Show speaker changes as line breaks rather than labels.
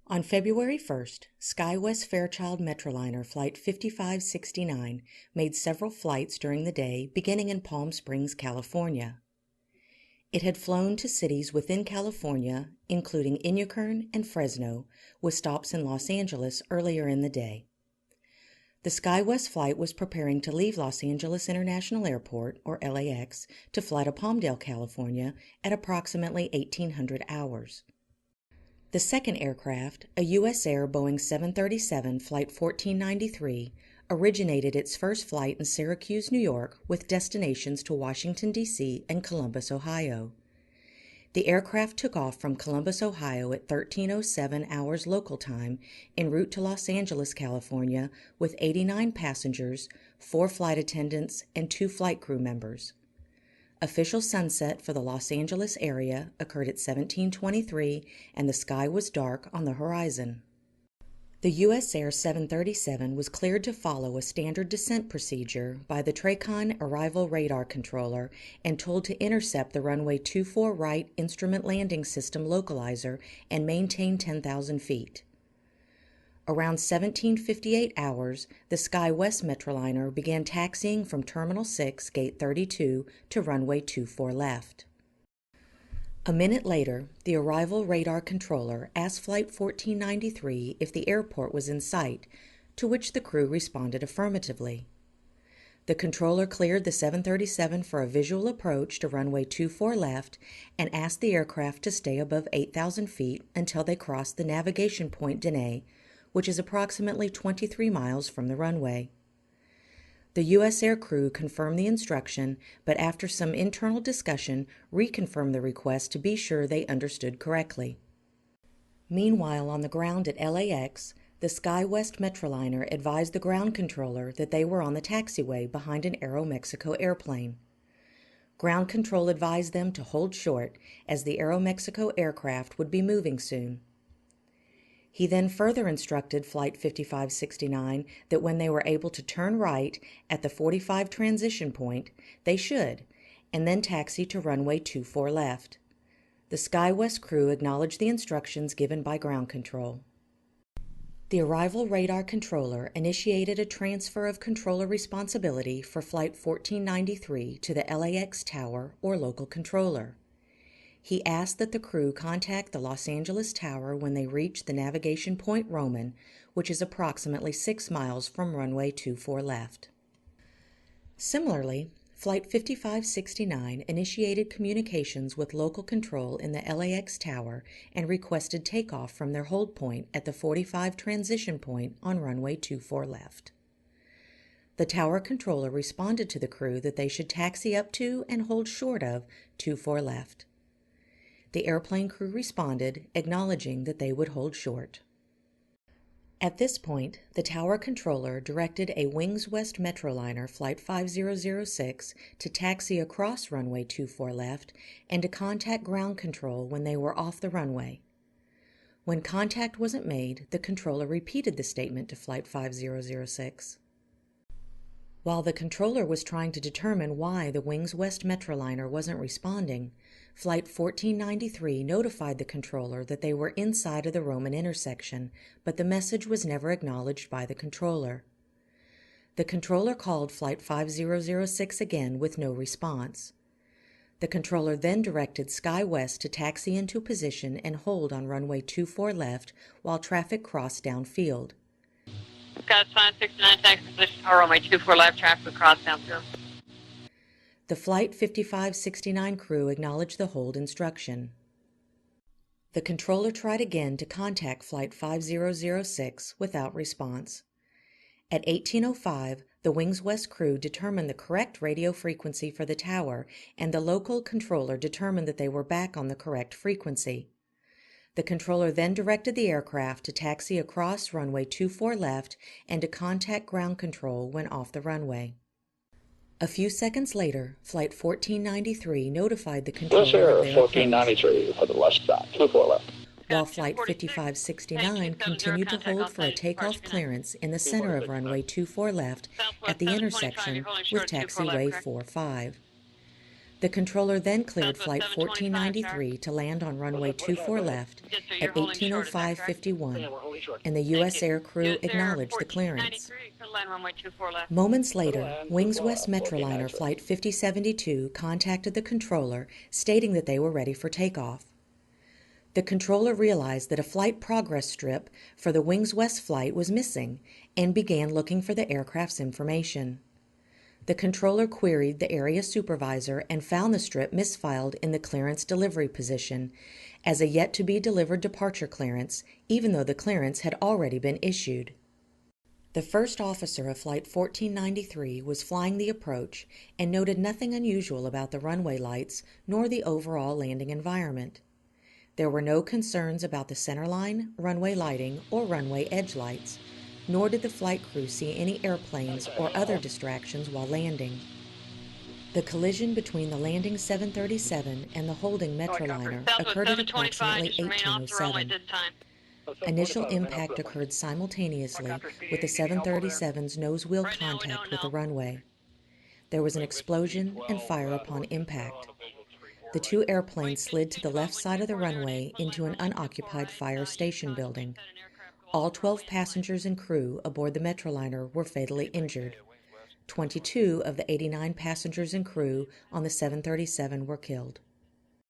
On February 1st, SkyWest Fairchild Metroliner Flight 5569 made several flights during the day beginning in Palm Springs, California. It had flown to cities within California, including Inyukurn and Fresno, with stops in Los Angeles earlier in the day. The SkyWest flight was preparing to leave Los Angeles International Airport, or LAX, to fly to Palmdale, California at approximately 1800 hours. The second aircraft, a U.S. Air Boeing 737 Flight 1493, originated its first flight in Syracuse, New York, with destinations to Washington, D.C. and Columbus, Ohio. The aircraft took off from Columbus, Ohio at 13:07 hours local time en route to Los Angeles, California, with 89 passengers, 4 flight attendants, and 2 flight crew members. Official sunset for the Los Angeles area occurred at 17:23, and the sky was dark on the horizon. The U.S. Air 737 was cleared to follow a standard descent procedure by the TRACON Arrival Radar Controller and told to intercept the runway 24 right Instrument Landing System localizer and maintain 10,000 feet. Around 17:58 hours, the SkyWest Metroliner began taxiing from Terminal 6, Gate 32 to runway 24 left. A minute later, the Arrival Radar Controller asked Flight 1493 if the airport was in sight, to which the crew responded affirmatively. The controller cleared the 737 for a visual approach to runway 24 left and asked the aircraft to stay above 8,000 feet until they crossed the navigation point Denay, which is approximately 23 miles from the runway. The U.S. Air crew confirmed the instruction, but after some internal discussion, reconfirmed the request to be sure they understood correctly. Meanwhile, on the ground at LAX, the SkyWest Metroliner advised the ground controller that they were on the taxiway behind an Aeromexico airplane. Ground control advised them to hold short, as the Aeromexico aircraft would be moving soon. He then further instructed Flight 5569 that when they were able to turn right at the 45 transition point, they should, and then taxi to runway 24 left. The SkyWest crew acknowledged the instructions given by ground control. The Arrival Radar Controller initiated a transfer of controller responsibility for Flight 1493 to the LAX tower or local controller. He asked that the crew contact the Los Angeles Tower when they reach the navigation point Roman, which is approximately 6 miles from runway 24 left. Similarly, Flight 5569 initiated communications with local control in the LAX Tower and requested takeoff from their hold point at the 45 transition point on runway 24 left. The tower controller responded to the crew that they should taxi up to and hold short of 24 left. The airplane crew responded, acknowledging that they would hold short. At this point, the tower controller directed a Wings West Metroliner Flight 5006 to taxi across runway 24 left and to contact ground control when they were off the runway. When contact wasn't made, the controller repeated the statement to Flight 5006. While the controller was trying to determine why the Wings West Metroliner wasn't responding, Flight 1493 notified the controller that they were inside of the Roman intersection, but the message was never acknowledged by the controller. The controller called Flight 5006 again with no response. The controller then directed SkyWest to taxi into position and hold on runway 24 left while traffic crossed downfield.
Scott 569, taxi position, runway 24 left, traffic across downfield.
The Flight 5569 crew acknowledged the hold instruction. The controller tried again to contact Flight 5006 without response. At 18:05, the Wings West crew determined the correct radio frequency for the tower, and the local controller determined that they were back on the correct frequency. The controller then directed the aircraft to taxi across runway 24 left and to contact ground control when off the runway. A few seconds later, Flight 1493 notified the controller of their approach.
1493 for the left side, 24 left.
While Flight 5569 continued to hold for a takeoff clearance in the center of runway 24 left at the intersection with taxiway 45. The controller then cleared
Southwest
Flight
725,
1493 to land on runway 24 left
Yes, sir, you're
at
holding short, is that correct?
18:05:51,
we're holding short.
and the
Thank
U.S.
you.
air crew
US Air
acknowledged the clearance.
1493, clear to land runway 24 left.
Moments
Clear to
later,
land,
Wings
24
West
left,
Metroliner
1493.
Flight 5072 contacted the controller, stating that they were ready for takeoff. The controller realized that a flight progress strip for the Wings West flight was missing and began looking for the aircraft's information. The controller queried the area supervisor and found the strip misfiled in the clearance delivery position as a yet-to-be-delivered departure clearance, even though the clearance had already been issued. The first officer of Flight 1493 was flying the approach and noted nothing unusual about the runway lights nor the overall landing environment. There were no concerns about the centerline, runway lighting, or runway edge lights, nor did the flight crew see any airplanes or other distractions while landing. The collision between the landing 737 and the holding Metroliner
Southwest
occurred at
725,
approximately
just remain off the runway at
18:07.
this time.
Initial impact occurred simultaneously with the 737's nose wheel
Right now, we
contact
don't
with the
know.
runway. There was an explosion and fire upon impact. The two airplanes slid to the left side of the runway into an unoccupied fire station building. All 12 passengers and crew aboard the Metroliner were fatally injured. 22 of the 89 passengers and crew on the 737 were killed.